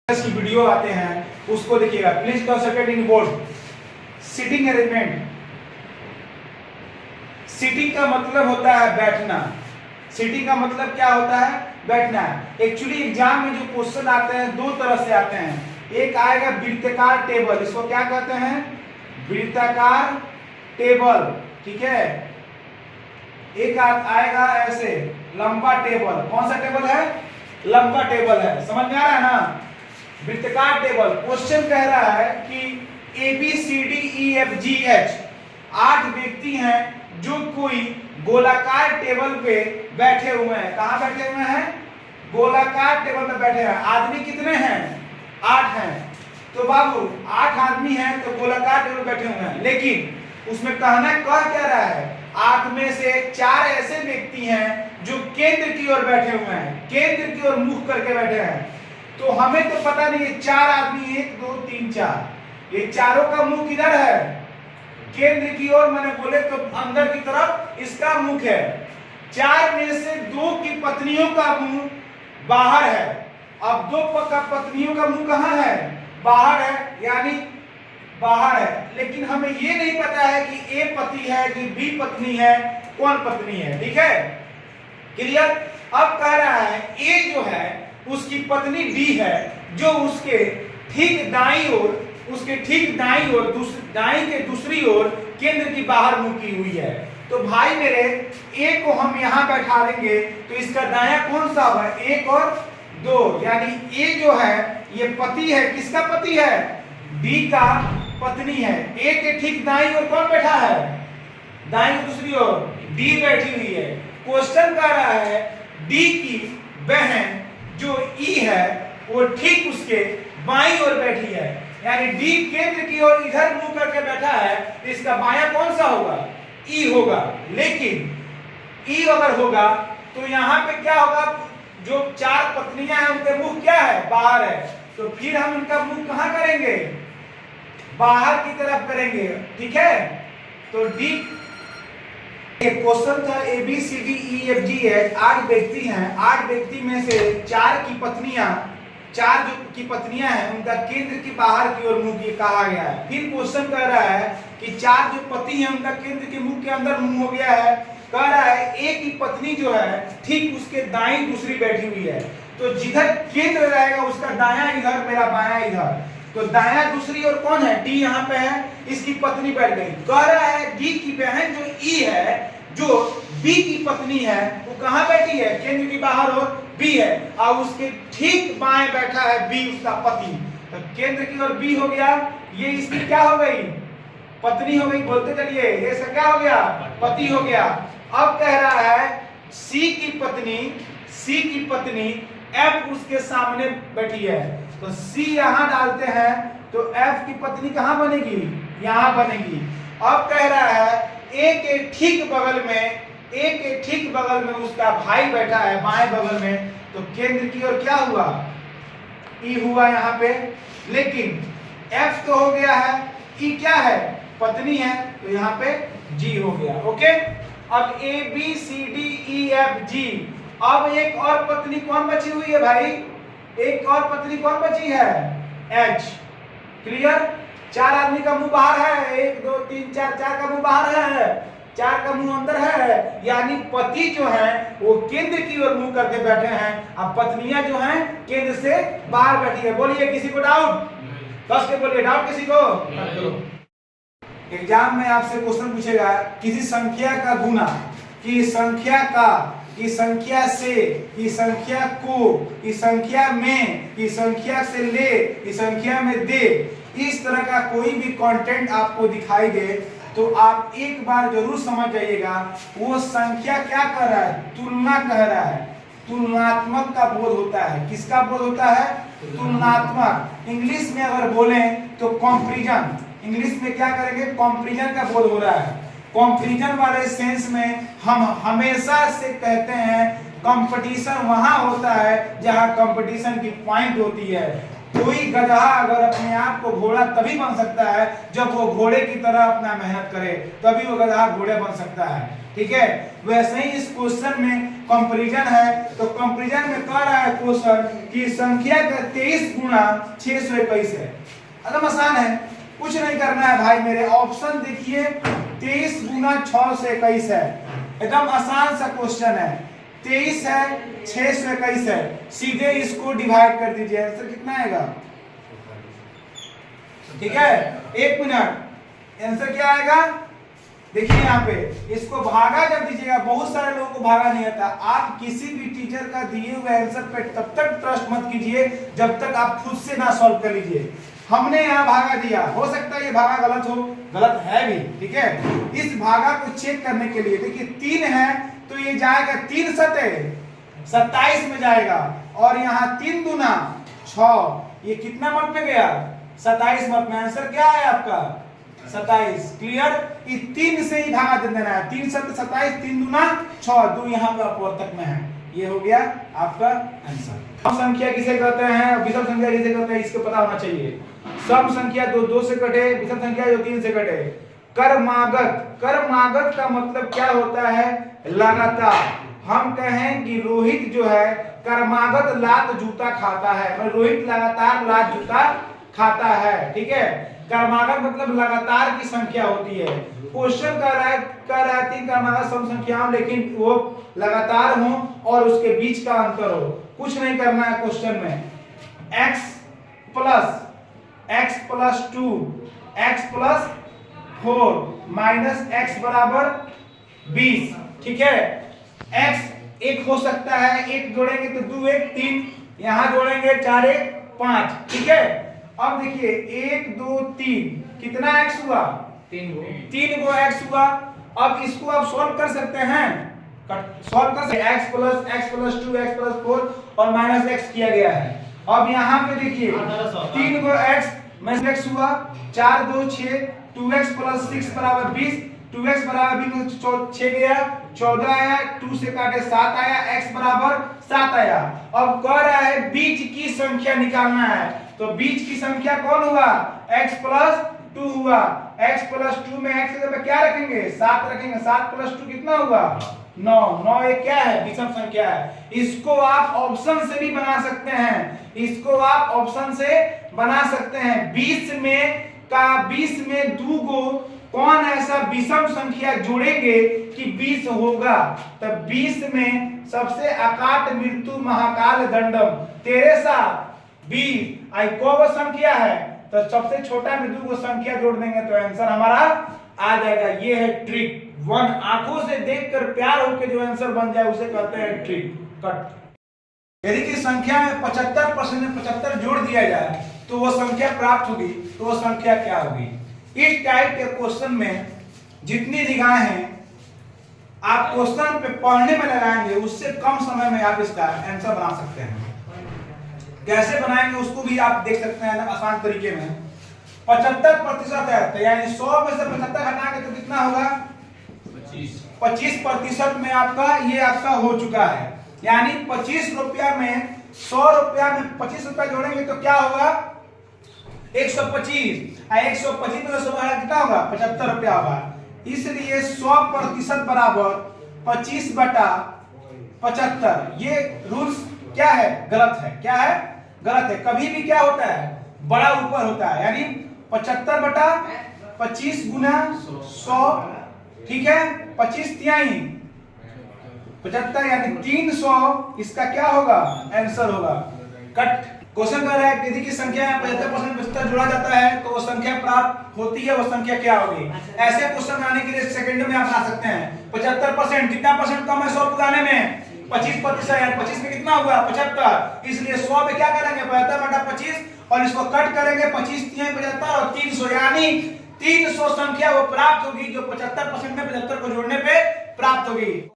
की वीडियो आते हैं उसको देखिएगा please concentrate in board. Sitting arrangement, sitting का मतलब होता है बैठना। सिटिंग का मतलब क्या होता है? बैठना। एक्चुअली एग्जाम में जो क्वेश्चन आते हैं दो तरह से आते हैं। एक आएगा वृत्ताकार टेबल, इसको क्या कहते हैं? वृत्ताकार टेबल, ठीक है। एक आएगा ऐसे लंबा टेबल। कौन सा टेबल है? लंबा टेबल है। समझ में आ रहा है ना? वृत्ताकार टेबल। क्वेश्चन कह रहा है कि ABCDEFGH 8 व्यक्ति हैं जो कोई गोलाकार टेबल पे बैठे हुए हैं। कहां बैठे हुए हैं? गोलाकार टेबल पे बैठे हैं। आदमी कितने हैं? 8 हैं। तो बाबू 8 आदमी हैं तो गोलाकार टेबल बैठे हुए हैं, लेकिन उसमें कहना क्या रहा है? 8 में से 4 ऐसे व्यक्ति हैं जो केंद्र की ओर बैठे हुए हैं, केंद्र की ओर मुख करके बैठे हैं। तो हमें तो पता नहीं है 4 आदमी 1 2 3 4, ये चारों का मुख किधर है? केंद्र की ओर। मैंने बोले तो अंदर की तरफ इसका मुख है। 4 में से 2 की पत्नियों का मुंह बाहर है। अब 2 पत्नियों का मुंह कहां है? बाहर है, यानी बाहर है। लेकिन हमें ये नहीं पता है कि ए पति है कि बी पत्नी है, कौन पत्नी है। ठीक है, क्लियर? अब कह रहा है ए जो है उसकी पत्नी डी है, जो उसके ठीक दाईं ओर, उसके ठीक दाईं ओर, दाईं के दूसरी ओर केंद्र की बाहर मुंह की हुई है। तो भाई मेरे ए को हम यहां बैठा देंगे तो इसका दायां कौन सा होगा? 1 और 2, यानी ए जो है ये पति है। किसका पति है? डी का पत्नी है। ए के ठीक दाईं ओर कौन बैठा है? दाईं दूसरी ओर डी बैठी हुई है। क्वेश्चन कह रहा है डी की बहन जो ई है वो ठीक उसके बाईं ओर बैठी है, यानी डी केंद्र की ओर इधर मुंह करके बैठा है, तो इसका बायां कौन सा होगा? ई होगा। लेकिन ई अगर होगा तो यहां पे क्या होगा? जो 4 पत्नियां हैं उनके मुंह क्या है? बाहर है। तो फिर हम इनका मुंह कहां करेंगे? बाहर की तरफ करेंगे। ठीक है, तो डी क्वेश्चन था ABCDEFGH 8 व्यक्ति हैं। 8 व्यक्ति में से 4 की पत्नियां, 4 जो की पत्नियां हैं उनका केंद्र की बाहर की ओर मुंह की कहा गया है। फिर क्वेश्चन कह रहा है कि 4 जो पति हैं उनका केंद्र के मुंह के अंदर मुंह हो गया है। कह रहा है ए की पत्नी जो है ठीक उसके दाईं दूसरी बैठी हुई है। तो जिधर केंद्र रहेगा उसका दायां इधर, मेरा बायां इधर। तो दायां दूसरी ओर कौन है? डी यहाँ पे है, इसकी पत्नी बैठ गई। कह रहा है डी की बहन जो ई है, जो बी की पत्नी है, वो कहां बैठी है? केंद्र की बाहर ओर बी है, और उसके ठीक बाएं बैठा है बी, उसका पति। तो केंद्र की ओर बी हो गया, ये इसकी क्या हो गई? पत्नी हो गई। बोलते चलिए, ये इसका क्या हो गया? पति हो गया। अब कह रहा है सी की पत्नी एफ उसके सामने बैठी है। तो सी यहां डालते हैं तो एफ की पत्नी कहां बनेगी? यहां बनेगी। अब कह रहा है ए के ठीक बगल में उसका भाई बैठा है, बाएं बगल में। तो केंद्र की ओर क्या हुआ? ई हुआ यहां पे। लेकिन एफ तो हो गया है, ई क्या है? पत्नी है, तो यहां पे जी हो गया। ओके, अब ABCDEFG। अब एक और पत्नी कौन बची हुई है भाई? एक और पत्नी कौन बची है? H। क्लियर? 4 आदमी का मुंह बाहर है, 1 2 3 4, 4 का मुंह बाहर है, 4 का मुंह अंदर है, यानी पति जो है वो केंद्र की ओर मुंह करके बैठे हैं, अब पत्नियां जो हैं केंद्र से बाहर बैठी है। बोलिए, किसी को डाउट? बस के बोलिए, डाउट किसी को? एग्जाम में आपसे क्वेश्चन पूछेगा किसी संख्या का गुना, कि संख्या का, की संख्या से, की संख्या को, की संख्या में, की संख्या से ले, की संख्या में दे। इस तरह का कोई भी कंटेंट आपको दिखाई दे तो आप एक बार जरूर समझ जाइएगा वो संख्या क्या कह रहा है? तुलना कह रहा है। तुलनात्मक का बोध होता है। किसका बोध होता है? तुलनात्मक। इंग्लिश में अगर बोलें तो कंपैरिजन। इंग्लिश में क्या करेंगे? कंपैरिजन का बोध हो रहा है। कंपैरिजन वाले सेंस में हम हमेशा से कहते हैं कंपटीशन वहां होता है जहां कंपटीशन की पॉइंट होती है। कोई गधा अगर अपने आप को घोड़ा तभी बन सकता है जब वो घोड़े की तरह अपना मेहनत करे, तभी वो गधा घोड़े बन सकता है। ठीक है, वैसे ही इस क्वेश्चन में कंपैरिजन है, तो कंपैरिजन में कह रहा है क्वेश्चन कि संख्या का 23 गुना 621 है। एकदम आसान है, कुछ नहीं करना है भाई मेरे। ऑप्शन देखिए 23 गुना 621 है, एकदम आसान सा क्वेश्चन है। 23 है, 621 है, सीधे इसको डिवाइड कर दीजिए, आंसर कितना आएगा? ठीक है, 1 मिनट, आंसर क्या आएगा? देखिए यहाँ पे इसको भागा जब दीजिएगा, बहुत सारे लोगों को भागा नहीं आता। आप किसी भी टीचर का दिए हुए आंसर पे तब तक ट्रस्ट मत कीजिए जब तक आप खुद से ना सॉल्व कर लीजिए। हमने यहाँ भागा दिया, हो सकता है ये भागा गलत हो, गलत है भी, ठीक है। इस भागा को चेक करने के लिए देखिए 3 है तो ये जाएगा 3 सते 27 में जाएगा, और यहाँ 3 दूना 6, ये कितना मत में गया? 27 मत में। आंसर क्या है आपका? 27। क्लियर? ये 3 से ही भागा दे देना है, 3 सत 27, 3 दूना 6, 2 यहाँ पे अपवर्तक में है। ये हो गया आपका आंसर। सम संख्या किसे कहते हैं, विषम संख्या किसे कहते हैं, इसको पता होना चाहिए। सम संख्या जो 2 से कटे, विषम संख्या जो 3 से कटे। कर्मागत, कर्मागत का मतलब क्या होता है? लगातार। हम कहें कि रोहित जो है कर्मागत लात जूता खाता है, रोहित लगातार लात जूता खाता है। ठीक है, कर्मागत मतलब लगातार की संख्या होती है। क्वेश्चन कर रहा है 3 कर्मागत सम संख्याओं, लेकिन वो लगातार हो और उसके बीच का अंतर हो। कुछ नहीं करना है क्वेश्चन में। x plus 2 x plus 4 minus x बराबर 20। ठीक है, x एक हो सकता है, 1 जोड़ेंगे तो 2 1 3, यहां जोड़ेंगे 4 1 5। ठीक है, अब देखिए 1 2 3 कितना x हुआ? 3 गो x हुआ। अब इसको आप सॉल्व कर सकते हैं, सॉल्व कर सकते हैं। x प्लस 2 x प्लस 4 और माइनस x किया गया है। अब यहाँ पे देखिए 3 गो x माइनस x हुआ, 4 2 6, 2x प्लस 6 बराबर 20, 2x बराबर 20 6 गया 14 आया, 2 से काटे 7 आया, x बराबर 7 आया। अब कह रहा है बीच की संख्या निकालना है, तो बीच की संख्या कौन हुआ? x प्लस 2 हुआ। x प्लस 2 में x की जगह क्या रखेंगे? 7 रखेंगे। 7 प्लस 2 कितना हुआ? 9। 9 एक क्या है? विषम संख्या है। इसको आप ऑप्शन से भी बना सकते हैं, इसको आप ऑप्शन से बना सकते हैं। 20 में 2 गो कौन ऐसा विषम संख्या जोड़ेंगे कि 20 होगा? तब 20 में सबसे अकाट मृत्यु महाकाल दंडम, तेरे साथ 20 आई को संख्या है, तो सबसे छोटा में 2 गो संख्या जोड़ देंगे तो आंसर हमारा आ जाएगा। ये है ट्रिक। 1 आंखों से देखकर प्यार होकर जो आंसर बन जाए उसे कहते हैं ट्रिक कट। यदि कि संख्या में 75% में 75 जोड़ दिया जाए तो वो संख्या प्राप्त होगी, तो वो संख्या क्या होगी? इस टाइप के क्वेश्चन में जितनी निगाहें आप क्वेश्चन पे पढ़ने में लगाएंगे उससे कम समय में आप इसका आंसर बना सकते हैं। कैसे बनाएंगे उसको भी आप देख सकते हैं आसान तरीके में। 75% है तो यानी 100 में से 75 हटाएंगे तो कितना होगा? 25% में आपका ये आपका हो चुका है। यानी 25 रुपया में 100 रुपया में 25 रुपया जोड़ेंगे तो क्या होगा? 125। 125 में 100 कितना होगा? 75 रुपया होगा। इसलिए 100% बराबर 25/75। ये रूल्स क्या है? गलत है। क्या है? गलत है। कभी भी क्या होता है? बड़ा ऊपर होता है, यानी 75/25 गुना 100। ठीक है, 25 तिहाई 75 यानी 300। इसका क्या होगा? आंसर होगा कट। क्वेश्चन कर रहा है यदि की संख्या 75% में जोड़ा जाता है तो वो संख्या प्राप्त होती है, वो संख्या क्या होगी? ऐसे क्वेश्चन आने के लिए सेकंड में आप बना सकते हैं। 75% कितना परसेंट कम है 100 पुराने में? 25% है। 25 में कितना हुआ? 75। इसलिए 100 में क्या करेंगे? 75/25 और इसको कट करेंगे। 25 तिहाई 75 और 300, यानी 300 संख्या वो प्राप्त होगी जो 75% में 75 को जोड़ने पे प्राप्त होगी।